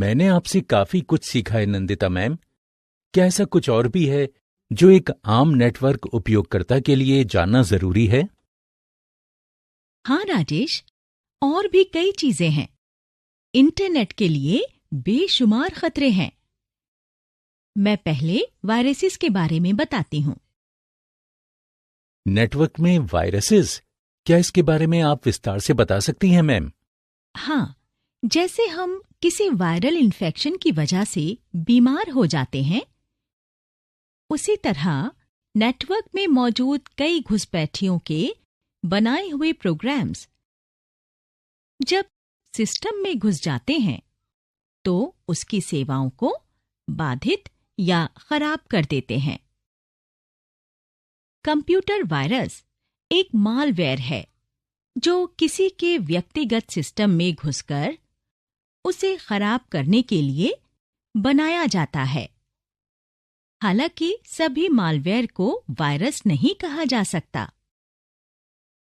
मैंने आपसे काफी कुछ सीखा है नंदिता मैम। क्या ऐसा कुछ और भी है जो एक आम नेटवर्क उपयोगकर्ता के लिए जानना जरूरी है? हाँ राजेश, और भी कई चीजें हैं। इंटरनेट के लिए बेशुमार खतरे हैं। मैं पहले वायरसेस के बारे में बताती हूँ। नेटवर्क में वायरसेस, क्या इसके बारे में आप विस्तार से बता सकती हैं मैम? हाँ, जैसे हम किसी वायरल इन्फेक्शन की वजह से बीमार हो जाते हैं, उसी तरह नेटवर्क में मौजूद कई घुसपैठियों के बनाए हुए प्रोग्राम्स जब सिस्टम में घुस जाते हैं तो उसकी सेवाओं को बाधित या खराब कर देते हैं। कंप्यूटर वायरस एक मालवेयर है जो किसी के व्यक्तिगत सिस्टम में घुसकर उसे खराब करने के लिए बनाया जाता है। हालांकि सभी मालवेयर को वायरस नहीं कहा जा सकता।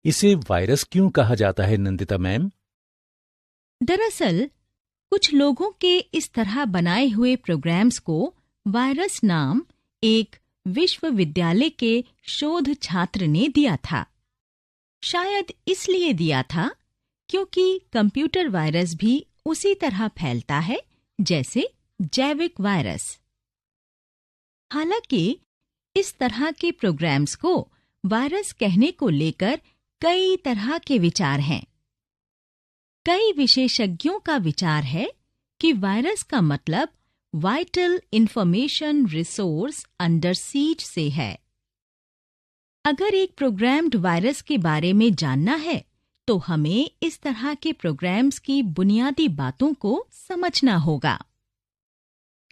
इसे वायरस क्यों कहा जाता है नंदिता मैम? दरअसल कुछ लोगों के इस तरह बनाए हुए प्रोग्राम्स को वायरस नाम एक विश्वविद्यालय के शोध छात्र ने दिया था। शायद इसलिए दिया था क्योंकि कंप्यूटर वायरस भी उसी तरह फैलता है जैसे जैविक वायरस। हालांकि इस तरह के प्रोग्राम्स को वायरस कहने को लेकर कई तरह के विचार हैं। कई विशेषज्ञों का विचार है कि वायरस का मतलब vital information resource under seize से है। अगर एक प्रोग्राम्ड वायरस के बारे में जानना है तो हमें इस तरह के प्रोग्राम्स की बुनियादी बातों को समझना होगा।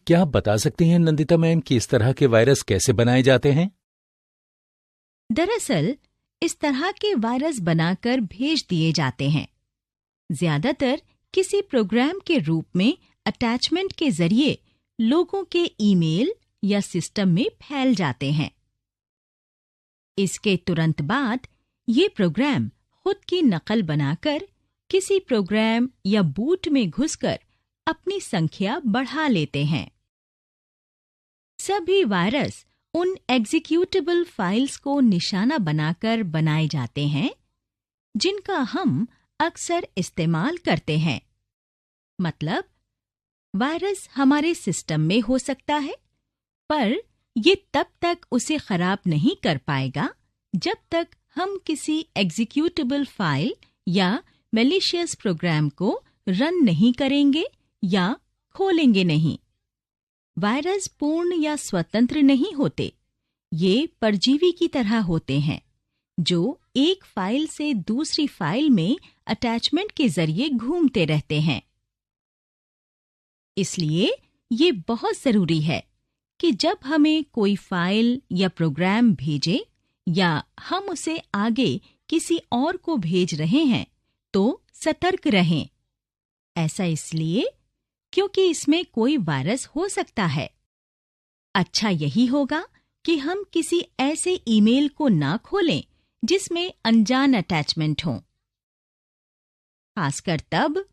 क्या आप बता सकती हैं नंदिता मैम कि इस तरह के वायरस कैसे बनाए जाते हैं? दरअसल इस तरह के वायरस बनाकर भेज दिए जाते हैं। ज्यादातर किसी प्रोग्राम के रूप में अटैचमेंट के जरिए लोगों के ईमेल या सिस्टम में फैल जाते हैं। इसके तुरंत बाद ये प्रोग्राम खुद की नकल बनाकर किसी प्रोग्राम या बूट में घुसकर अपनी संख्या बढ़ा लेते हैं। सभी वायरस उन एग्जीक्यूटेबल फाइल्स को निशाना बनाकर बनाए जाते हैं जिनका हम अक्सर इस्तेमाल करते हैं। मतलब वायरस हमारे सिस्टम में हो सकता है, पर ये तब तक उसे खराब नहीं कर पाएगा जब तक हम किसी एग्जीक्यूटेबल फाइल या मैलिशियस प्रोग्राम को रन नहीं करेंगे या खोलेंगे नहीं। वायरस पूर्ण या स्वतंत्र नहीं होते। ये परजीवी की तरह होते हैं जो एक फाइल से दूसरी फाइल में अटैचमेंट के जरिए घूमते रहते हैं। इसलिए ये बहुत जरूरी है कि जब हमें कोई फाइल या प्रोग्राम भेजे या हम उसे आगे किसी और को भेज रहे हैं तो सतर्क रहें। ऐसा इसलिए क्योंकि इसमें कोई वायरस हो सकता है। अच्छा यही होगा कि हम किसी ऐसे ईमेल को ना खोलें जिसमें अनजान अटैचमेंट हो, खासकर तब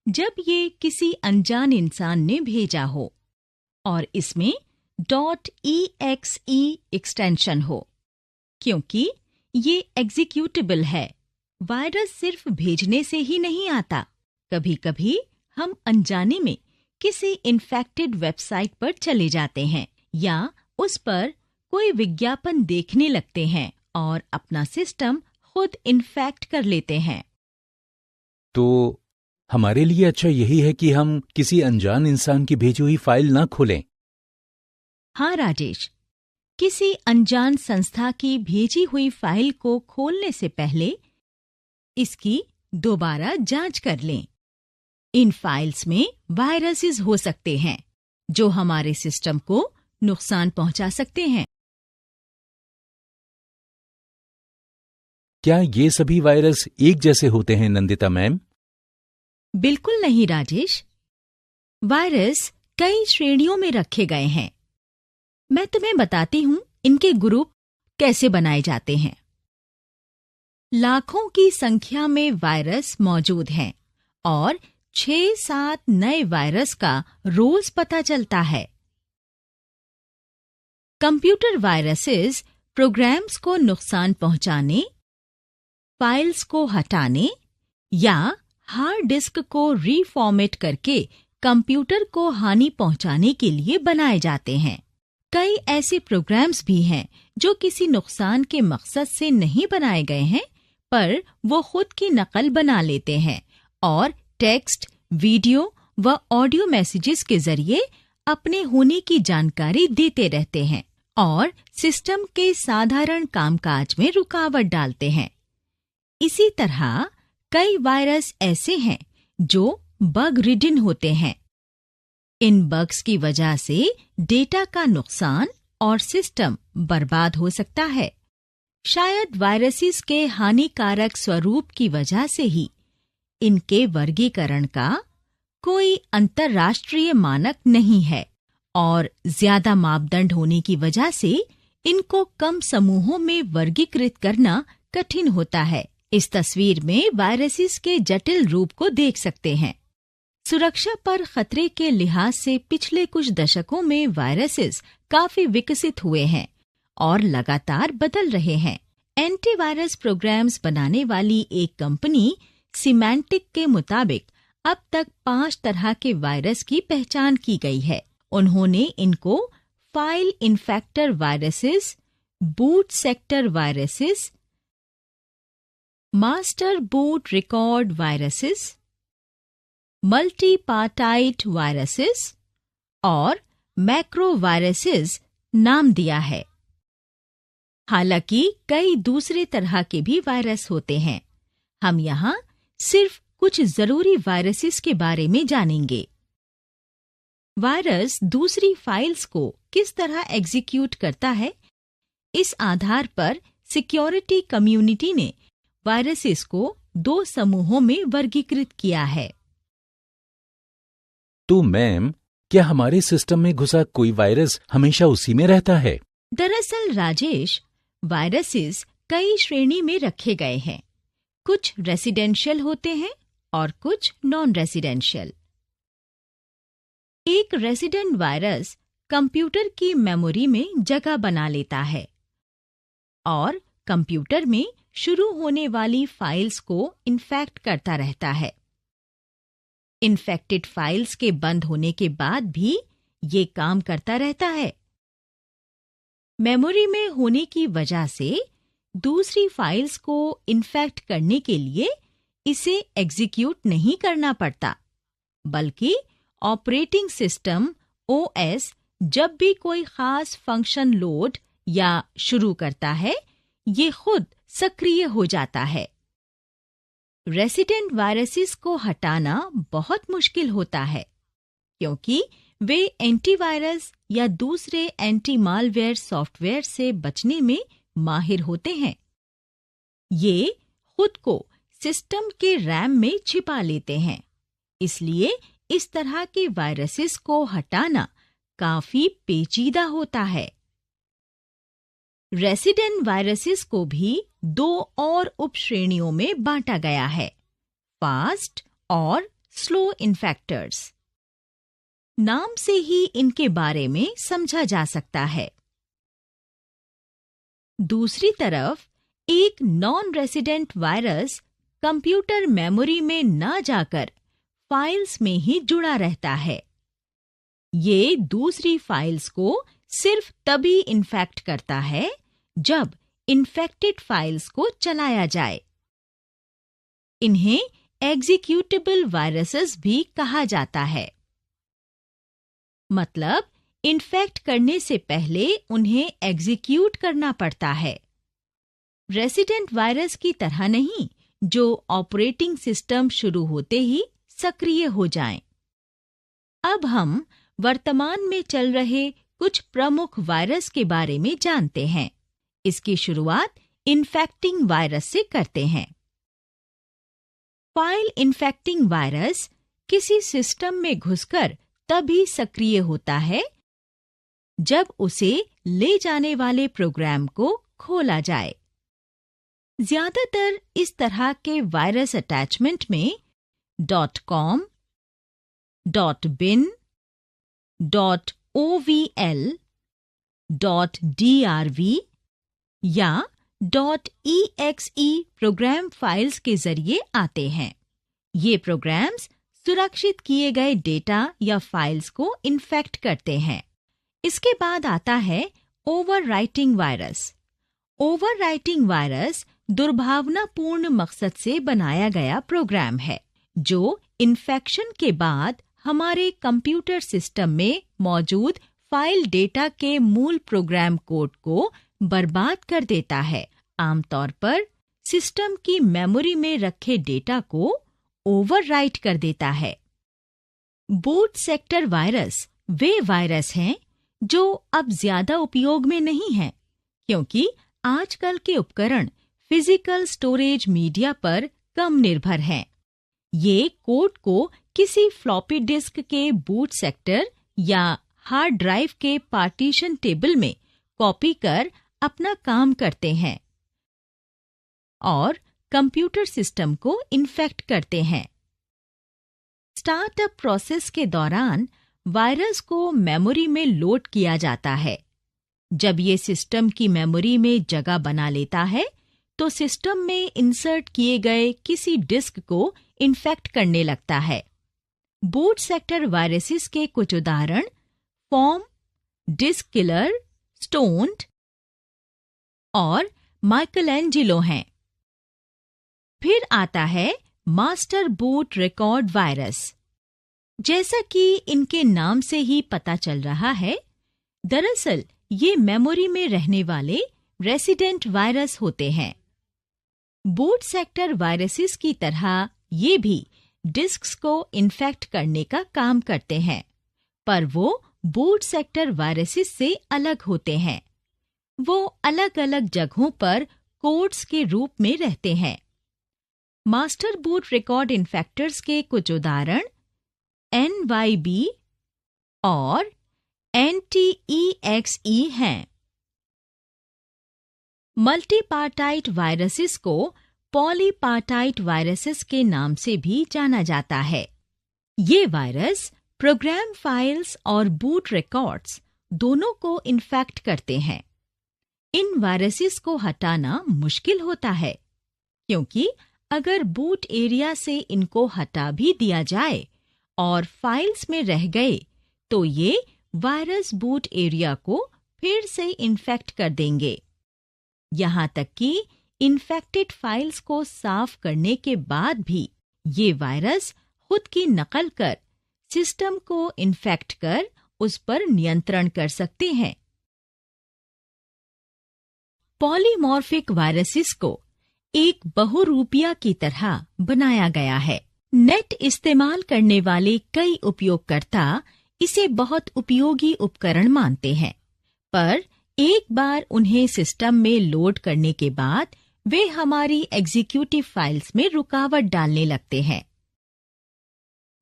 जब ये किसी अनजान इंसान ने भेजा हो और इसमें .exe एक्सटेंशन हो, क्योंकि ये एग्जीक्यूटेबल है। वायरस सिर्फ भेजने से ही नहीं आता। कभी-कभी हम अनजाने में किसी इन्फेक्टेड वेबसाइट पर चले जाते हैं या उस पर कोई विज्ञापन देखने लगते हैं और अपना सिस्टम खुद इन्फेक्ट कर लेते हैं। तो हमारे लिए अच्छा यही है कि हम किसी अनजान इंसान की भेजी हुई फाइल ना खोलें। हाँ राजेश, किसी अनजान संस्था की भेजी हुई फाइल को खोलने से पहले इसकी दोबारा जांच कर लें। इन फाइल्स में वायरसेस हो सकते हैं जो हमारे सिस्टम को नुकसान पहुंचा सकते हैं। क्या ये सभी वायरस एक जैसे होते हैं नंदिता मैम? बिल्कुल नहीं राजेश। वायरस कई श्रेणियों में रखे गए हैं। मैं तुम्हें बताती हूं इनके ग्रुप कैसे बनाए जाते हैं। लाखों की संख्या में वायरस मौजूद हैं और 6-7 नए वायरस का रोज पता चलता है। कंप्यूटर वायरसेस प्रोग्राम्स को नुकसान पहुंचाने, फाइल्स को हटाने या हार्ड डिस्क को रीफॉर्मेट करके कंप्यूटर को हानि पहुंचाने के लिए बनाए जाते हैं। कई ऐसे प्रोग्राम्स भी हैं जो किसी नुकसान के मकसद से नहीं बनाए गए हैं, पर वो खुद की नकल बना लेते हैं और टेक्स्ट, वीडियो व ऑडियो मैसेजेस के जरिए अपने होने की जानकारी देते रहते हैं और सिस्टम के साधारण कामकाज में रुकावट डालते हैं। इसी तरह कई वायरस ऐसे हैं जो बग रिडन होते हैं। इन बग्स की वजह से डेटा का नुकसान और सिस्टम बर्बाद हो सकता है। शायद वायरसेस के हानिकारक स्वरूप की वजह से ही इनके वर्गीकरण का कोई अंतर्राष्ट्रीय मानक नहीं है और ज्यादा मापदंड होने की वजह से इनको कम समूहों में वर्गीकृत करना कठिन होता है। इस तस्वीर में वायरसेस के जटिल रूप को देख सकते हैं। सुरक्षा पर खतरे के लिहाज से पिछले कुछ दशकों में वायरसेस काफी विकसित हुए हैं और लगातार बदल रहे हैं। एंटीवायरस प्रोग्राम्स बनाने वाली एक कंपनी सिमेंटिक के मुताबिक अब तक 5 तरह के वायरस की पहचान की गई है। उन्होंने इनको file infector viruses, boot sector viruses, master boot record viruses, multipartite viruses और मैक्रो वायरसेस नाम दिया है। हालांकि कई दूसरे तरह के भी वायरस होते हैं। हम यहाँ सिर्फ कुछ जरूरी वायरसेस के बारे में जानेंगे। वायरस दूसरी फाइल्स को किस तरह एग्जीक्यूट करता है, इस आधार पर सिक्योरिटी कम्युनिटी ने वायरसेस को 2 समूहों में वर्गीकृत किया है। तो मैम, क्या हमारे सिस्टम में घुसा कोई वायरस हमेशा उसी में रहता है? दरअसल राजेश, वायरसेस कई श्रेणी में रखे गए हैं। कुछ रेसिडेंशियल होते हैं और कुछ नॉन रेसिडेंशियल। एक रेसिडेंट वायरस कंप्यूटर की मेमोरी में जगह बना लेता है और कंप्यूटर में शुरू होने वाली फाइल्स को इन्फेक्ट करता रहता है। इन्फेक्टेड फाइल्स के बंद होने के बाद भी ये काम करता रहता है। मेमोरी में होने की वजह से दूसरी फाइल्स को इन्फेक्ट करने के लिए इसे एग्जीक्यूट नहीं करना पड़ता, बल्कि ऑपरेटिंग सिस्टम OS जब भी कोई खास फंक्शन लोड या शुरू करता है, ये खुद सक्रिय हो जाता है। रेसिडेंट वायरसेस को हटाना बहुत मुश्किल होता है, क्योंकि वे एंटीवायरस या दूसरे एंटी मालवेयर सॉफ्टवेयर से बचने में माहिर होते हैं। ये खुद को सिस्टम के रैम में छिपा लेते हैं, इसलिए इस तरह के वायरसेस को हटाना काफी पेचीदा होता है। रेसिडेंट वायरसेस को भी 2 और उपश्रेणियों में बांटा गया है, फास्ट और स्लो इन्फेक्टर्स। नाम से ही इनके बारे में समझा जा सकता है। दूसरी तरफ एक non resident virus computer memory में न जाकर फाइल्स में ही जुड़ा रहता है। ये दूसरी फाइल्स को सिर्फ तभी इन्फेक्ट करता है जब इन्फेक्टेड फाइल्स को चलाया जाए। इन्हें एग्जीक्यूटेबल वायरसेस भी कहा जाता है। मतलब इन्फेक्ट करने से पहले उन्हें एग्जीक्यूट करना पड़ता है। रेसिडेंट वायरस की तरह नहीं, जो ऑपरेटिंग सिस्टम शुरू होते ही सक्रिय हो जाएं। अब हम वर्तमान में चल रहे कुछ प्रमुख वायरस के बारे में जानते हैं। इसकी शुरुआत इन्फेक्टिंग वायरस से करते हैं। फाइल इन्फेक्टिंग वायरस किसी सिस्टम में घुसकर तभी सक्रिय होता है जब उसे ले जाने वाले प्रोग्राम को खोला जाए। ज्यादातर इस तरह के वायरस अटैचमेंट में .com, .bin, .ovl, .drv या .exe प्रोग्राम फाइल्स के जरिए आते हैं। ये प्रोग्राम्स सुरक्षित किए गए डेटा या फाइल्स को इन्फेक्ट करते हैं। इसके बाद आता है ओवरराइटिंग वायरस। ओवरराइटिंग वायरस दुर्भावनापूर्ण मकसद से बनाया गया प्रोग्राम है जो इन्फेक्शन के बाद हमारे कंप्यूटर सिस्टम में मौजूद फाइल डेटा के मूल प्रोग्राम कोड को बर्बाद कर देता है। आमतौर पर सिस्टम की मेमोरी में रखे डेटा को ओवरराइट कर देता है। बूट सेक्टर वायरस वे वायरस हैं जो अब ज्यादा उपयोग में नहीं हैं, क्योंकि आजकल के उपकरण फिजिकल स्टोरेज मीडिया पर कम निर्भर हैं। ये कोड को किसी फ्लॉपी डिस्क के बूट सेक्टर या हार्ड ड्राइव के पार्टीशन टेबल में कॉपी कर अपना काम करते हैं और कंप्यूटर सिस्टम को इन्फेक्ट करते हैं। स्टार्टअप प्रोसेस के दौरान वायरस को मेमोरी में लोड किया जाता है। जब ये सिस्टम की मेमोरी में जगह बना लेता है तो सिस्टम में इंसर्ट किए गए किसी डिस्क को इन्फेक्ट करने लगता है। बूट सेक्टर वायरसेस के कुछ उदाहरण फॉर्म, डिस्क किलर, स्टोन्ड और माइकलएंजेलो हैं। फिर आता है मास्टर बूट रिकॉर्ड वायरस। जैसा कि इनके नाम से ही पता चल रहा है, दरअसल ये मेमोरी में रहने वाले रेसिडेंट वायरस होते हैं। बूट सेक्टर वायरसेस की तरह ये भी डिस्क्स को इन्फेक्ट करने का काम करते हैं, पर वो बूट सेक्टर वायरसेस से अलग होते हैं। वो अलग अलग जगहों पर कोड्स के रूप में रहते हैं। मास्टर बूट रिकॉर्ड इन्फेक्टर्स के कुछ उदाहरण NYB और NTEXE हैं। मल्टीपार्टाइट वायरसेस को पॉलीपार्टाइट वायरसेस के नाम से भी जाना जाता है। ये वायरस प्रोग्राम फाइल्स और बूट रिकॉर्ड्स दोनों को इन्फेक्ट करते हैं। इन वायरसेस को हटाना मुश्किल होता है, क्योंकि अगर बूट एरिया से इनको हटा भी दिया जाए और फाइल्स में रह गए तो ये वायरस बूट एरिया को फिर से इन्फेक्ट कर देंगे। यहाँ तक कि इन्फेक्टेड फाइल्स को साफ करने के बाद भी ये वायरस खुद की नकल कर सिस्टम को इन्फेक्ट कर उस पर नियंत्रण कर सकते हैं। पॉलीमॉर्फिक वायरसेस को एक बहुरूपिया की तरह बनाया गया है। नेट इस्तेमाल करने वाले कई उपयोगकर्ता इसे बहुत उपयोगी उपकरण मानते हैं, पर एक बार उन्हें सिस्टम में लोड करने के बाद वे हमारी एग्जीक्यूटिव फाइल्स में रुकावट डालने लगते हैं।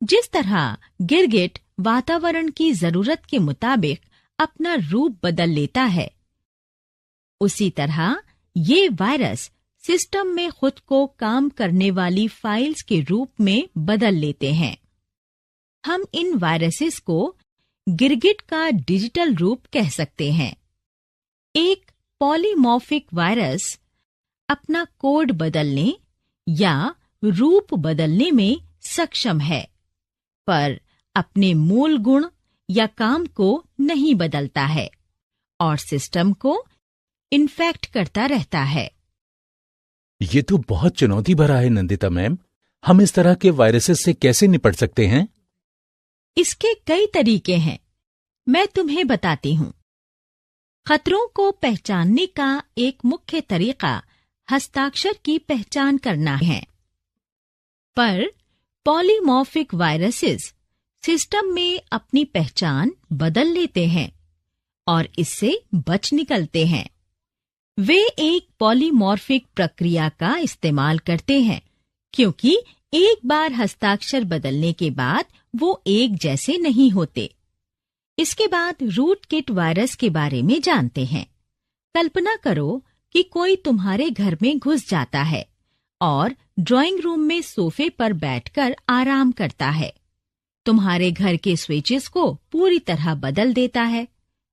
जिस तरह गिरगिट वातावरण की जरूरत के मुताबिक अपना रूप बदल लेता है, उसी तरह ये वायरस सिस्टम में खुद को काम करने वाली फाइल्स के रूप में बदल लेते हैं। हम इन वायरसेस को गिरगिट का डिजिटल रूप कह सकते हैं। एक पॉलीमॉर्फिक वायरस अपना कोड बदलने या रूप बदलने में सक्षम है, पर अपने मूल गुण या काम को नहीं बदलता है और सिस्टम को इन्फेक्ट करता रहता है। ये तो बहुत चुनौती भरा है नंदिता मैम। हम इस तरह के वायरसेस से कैसे निपट सकते हैं? इसके कई तरीके हैं, मैं तुम्हें बताती हूँ। खतरों को पहचानने का एक मुख्य तरीका हस्ताक्षर की पहचान करना है, पर पॉलीमॉर्फिक वायरसेस सिस्टम में अपनी पहचान बदल लेते हैं और इससे बच निकलते हैं। वे एक पॉलीमॉर्फिक प्रक्रिया का इस्तेमाल करते हैं, क्योंकि एक बार हस्ताक्षर बदलने के बाद वो एक जैसे नहीं होते। इसके बाद रूटकिट वायरस के बारे में जानते हैं। कल्पना करो कि कोई तुम्हारे घर में घुस जाता है और ड्राइंग रूम में सोफे पर बैठकर आराम करता है। तुम्हारे घर के स्विचेस को पूरी तरह बदल देता है।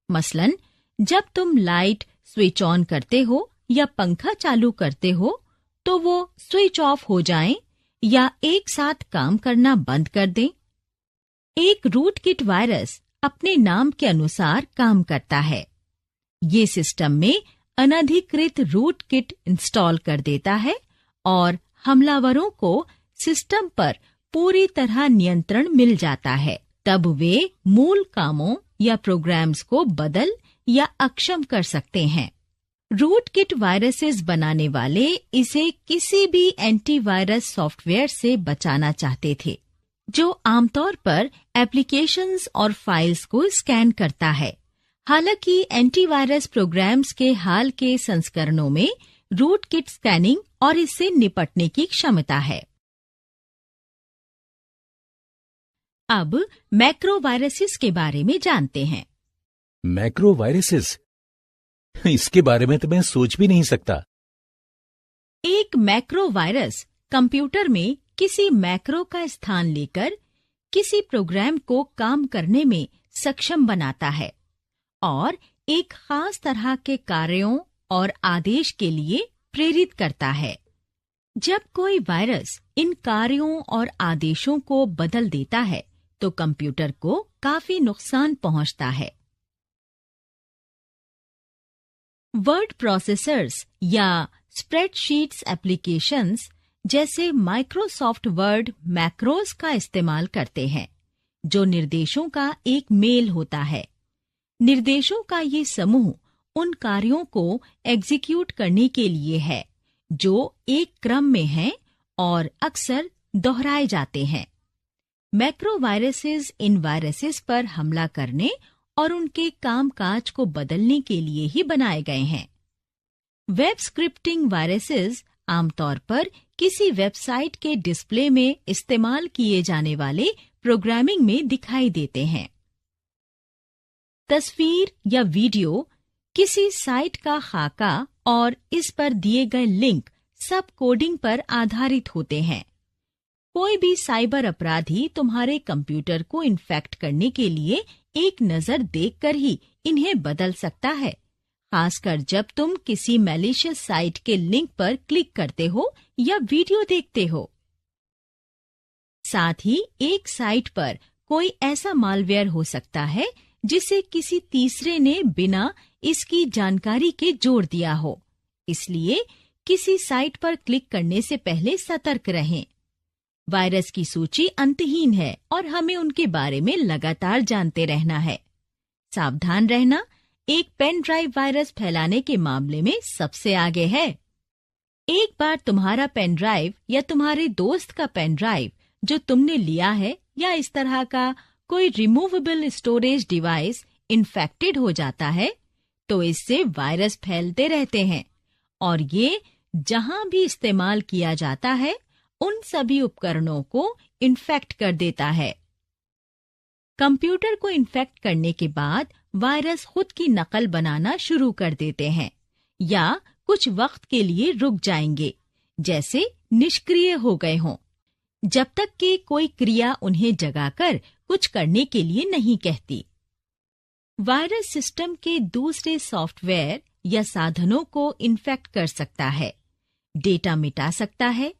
मसलन, जब तुम लाइट स्विच ऑन करते हो या पंखा चालू करते हो तो वो स्विच ऑफ हो जाएं या एक साथ काम करना बंद कर दें। एक रूटकिट वायरस अपने नाम के अनुसार काम करता है। ये सिस्टम में अनधिकृत रूटकिट इंस्टॉल कर देता है और हमलावरों को सिस्टम पर पूरी तरह नियंत्रण मिल जाता है। तब वे मूल कामों या प्रोग्राम्स को बदल या अक्षम कर सकते हैं। रूटकिट वायरसेस बनाने वाले इसे किसी भी एंटीवायरस सॉफ्टवेयर से बचाना चाहते थे, जो आमतौर पर एप्लीकेशंस और फाइल्स को स्कैन करता है। हालांकि एंटीवायरस प्रोग्राम्स के हाल के संस्करणों में रूटकिट स्कैनिंग और इससे निपटने की क्षमता है। अब मैक्रोवायरसेस के बारे में जानते हैं। मैक्रोवायरसेस? इसके बारे में तो मैं सोच भी नहीं सकता। एक मैक्रोवायरस कंप्यूटर में किसी मैक्रो का स्थान लेकर किसी प्रोग्राम को काम करने में सक्षम बनाता है और एक खास तरह के कार्यों और आदेश के लिए प्रेरित करता है। जब कोई वायरस इन कार्यों और आदेशों को बदल देता है तो कंप्यूटर को काफी नुकसान पहुंचता है। वर्ड प्रोसेसर्स या स्प्रेडशीट्स एप्लीकेशंस जैसे माइक्रोसॉफ्ट वर्ड मैक्रोस का इस्तेमाल करते हैं, जो निर्देशों का एक मेल होता है। निर्देशों का ये समूह उन कार्यों को एग्जीक्यूट करने के लिए है जो एक क्रम में हैं और अक्सर दोहराए जाते हैं। मैक्रोवायरसेस इन वायरसेस पर हमला करने और उनके कामकाज को बदलने के लिए ही बनाए गए हैं। वेब स्क्रिप्टिंग वायरसेस आमतौर पर किसी वेबसाइट के डिस्प्ले में इस्तेमाल किए जाने वाले प्रोग्रामिंग में दिखाई देते हैं। तस्वीर या वीडियो, किसी साइट का खाका और इस पर दिए गए लिंक सब कोडिंग पर आधारित होते हैं। कोई भी साइबर अपराधी तुम्हारे कंप्यूटर को इन्फेक्ट करने के लिए एक नजर देखकर ही इन्हें बदल सकता है, खासकर जब तुम किसी मैलिशियस साइट के लिंक पर क्लिक करते हो या वीडियो देखते हो। साथ ही एक साइट पर कोई ऐसा मालवेयर हो सकता है जिसे किसी तीसरे ने बिना इसकी जानकारी के जोड़ दिया हो। इसलिए किसी साइट पर क्लिक करने से पहले सतर्क रहें। वायरस की सूची अंतहीन है और हमें उनके बारे में लगातार जानते रहना है। सावधान रहना एक पेन ड्राइव वायरस फैलाने के मामले में सबसे आगे है। एक बार तुम्हारा पेन ड्राइव या तुम्हारे दोस्त का पेन ड्राइव जो तुमने लिया है या इस तरह का कोई रिमूवेबल स्टोरेज डिवाइस इन्फेक्टेड हो जाता है तो इससे वायरस फैलते रहते हैं और ये जहां भी इस्तेमाल किया जाता है उन सभी उपकरणों को इन्फेक्ट कर देता है। कंप्यूटर को इन्फेक्ट करने के बाद वायरस खुद की नकल बनाना शुरू कर देते हैं या कुछ वक्त के लिए रुक जाएंगे, जैसे निष्क्रिय हो गए हों, जब तक कि कोई क्रिया उन्हें जगाकर कुछ करने के लिए नहीं कहती। वायरस सिस्टम के दूसरे सॉफ्टवेयर या साधनों को इन्फेक्ट कर सकता है, डेटा मिटा सकता है,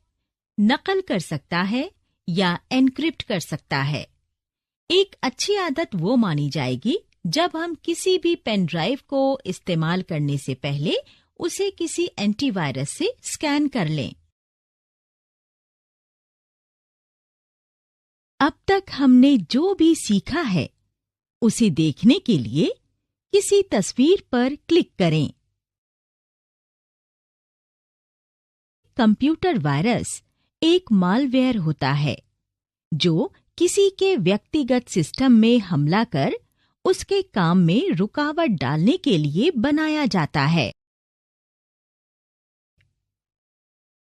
नकल कर सकता है या एन्क्रिप्ट कर सकता है। एक अच्छी आदत वो मानी जाएगी जब हम किसी भी पेन ड्राइव को इस्तेमाल करने से पहले उसे किसी एंटीवायरस से स्कैन कर लें। अब तक हमने जो भी सीखा है उसे देखने के लिए किसी तस्वीर पर क्लिक करें। कंप्यूटर वायरस एक मालवेयर होता है जो किसी के व्यक्तिगत सिस्टम में हमला कर उसके काम में रुकावट डालने के लिए बनाया जाता है।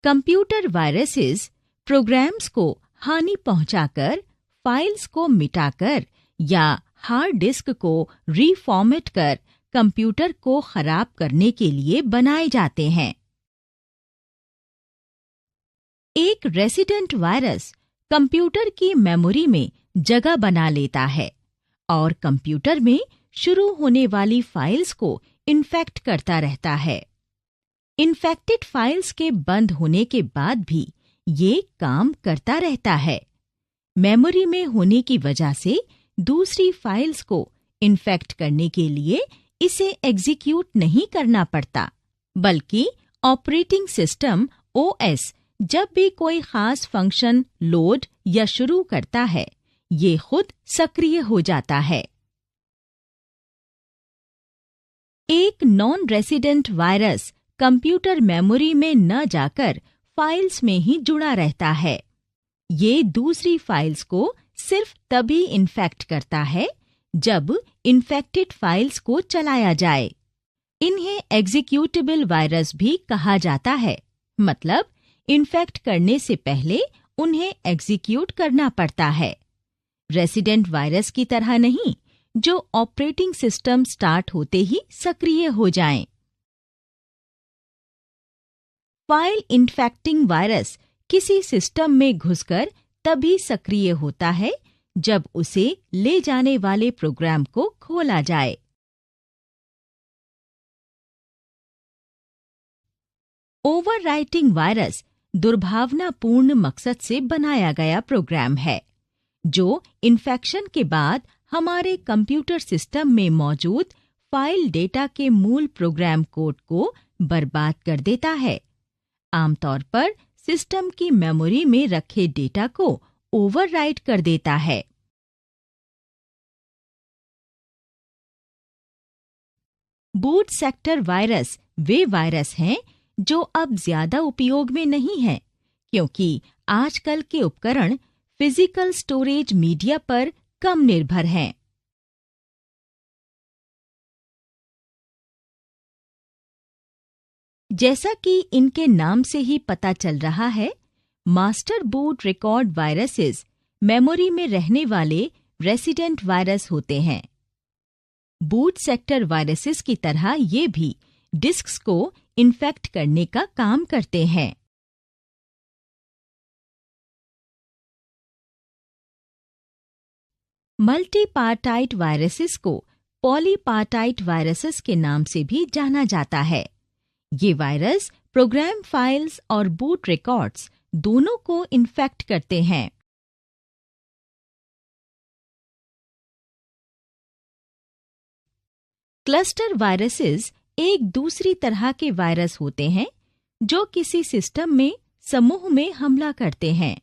कंप्यूटर वायरसेस प्रोग्राम्स को हानि पहुंचाकर, फाइल्स को मिटाकर या हार्ड डिस्क को रीफॉर्मेट कर कंप्यूटर को खराब करने के लिए बनाए जाते हैं। एक रेसिडेंट वायरस कंप्यूटर की मेमोरी में जगह बना लेता है और कंप्यूटर में शुरू होने वाली फाइल्स को इन्फेक्ट करता रहता है। इन्फेक्टेड फाइल्स के बंद होने के बाद भी ये काम करता रहता है। मेमोरी में होने की वजह से दूसरी फाइल्स को इन्फेक्ट करने के लिए इसे एग्जीक्यूट नहीं करना पड़ता, बल्कि ऑपरेटिंग सिस्टम OS जब भी कोई खास फंक्शन लोड या शुरू करता है, ये खुद सक्रिय हो जाता है। एक non resident virus computer memory में न जाकर फाइल्स में ही जुड़ा रहता है। ये दूसरी फाइल्स को सिर्फ तभी इन्फेक्ट करता है जब इन्फेक्टेड फाइल्स को चलाया जाए। इन्हें एग्जीक्यूटेबल वायरस भी कहा जाता है, मतलब इन्फेक्ट करने से पहले उन्हें एग्जीक्यूट करना पड़ता है। रेसिडेंट वायरस की तरह नहीं, जो ऑपरेटिंग सिस्टम स्टार्ट होते ही सक्रिय हो जाएं। फाइल इन्फेक्टिंग वायरस किसी सिस्टम में घुसकर तभी सक्रिय होता है जब उसे ले जाने वाले प्रोग्राम को खोला जाए। ओवरराइटिंग वायरस दुर्भावनापूर्ण मकसद से बनाया गया प्रोग्राम है, जो इन्फेक्शन के बाद हमारे कंप्यूटर सिस्टम में मौजूद फाइल डेटा के मूल प्रोग्राम कोड को बर्बाद कर देता है। आमतौर पर सिस्टम की मेमोरी में रखे डेटा को ओवरराइट कर देता है। बूट सेक्टर वायरस वे वायरस हैं जो अब ज्यादा उपयोग में नहीं हैं, क्योंकि आजकल के उपकरण फिजिकल स्टोरेज मीडिया पर कम निर्भर हैं। जैसा कि इनके नाम से ही पता चल रहा है, master boot record viruses memory में रहने वाले रेसिडेंट वायरस होते हैं। बूट सेक्टर वायरसेस की तरह ये भी डिस्क्स को इन्फेक्ट करने का काम करते हैं। मल्टीपार्टाइट वायरसेस को पॉलीपार्टाइट वायरसेस के नाम से भी जाना जाता है। ये वायरस प्रोग्राम फाइल्स और बूट रिकॉर्ड्स दोनों को इन्फेक्ट करते हैं। क्लस्टर वायरसेस एक दूसरी तरह के वायरस होते हैं जो किसी सिस्टम में समूह में हमला करते हैं।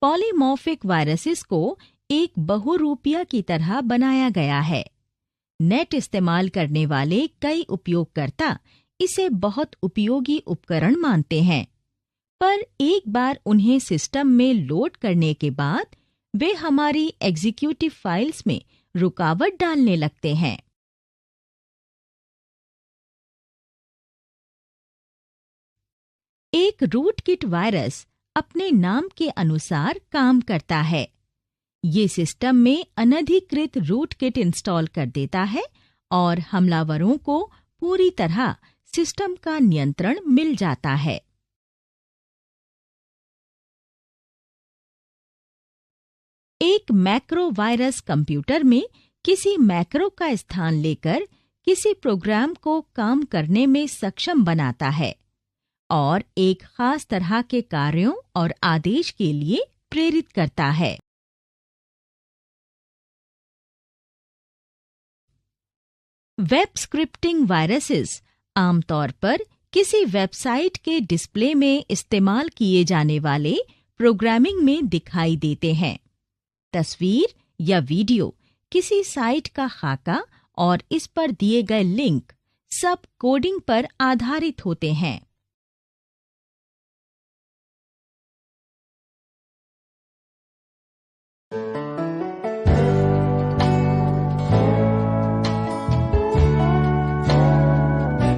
पॉलीमॉर्फिक वायरसेस को एक बहुरूपिया की तरह बनाया गया है। नेट इस्तेमाल करने वाले कई उपयोगकर्ता इसे बहुत उपयोगी उपकरण मानते हैं, पर एक बार उन्हें सिस्टम में लोड करने के बाद वे हमारी एग्जीक्यूटिव फाइल्स में रुकावट डालने लगते हैं। एक रूटकिट वायरस अपने नाम के अनुसार काम करता है। ये सिस्टम में अनधिकृत रूटकिट इंस्टॉल कर देता है और हमलावरों को पूरी तरह सिस्टम का नियंत्रण मिल जाता है। एक मैक्रो वायरस कंप्यूटर में किसी मैक्रो का स्थान लेकर किसी प्रोग्राम को काम करने में सक्षम बनाता है और एक खास तरह के कार्यों और आदेश के लिए प्रेरित करता है। वेब स्क्रिप्टिंग वायरसेस आमतौर पर किसी वेबसाइट के डिस्प्ले में इस्तेमाल किए जाने वाले प्रोग्रामिंग में दिखाई देते हैं। तस्वीर या वीडियो, किसी साइट का खाका और इस पर दिए गए लिंक सब कोडिंग पर आधारित होते हैं।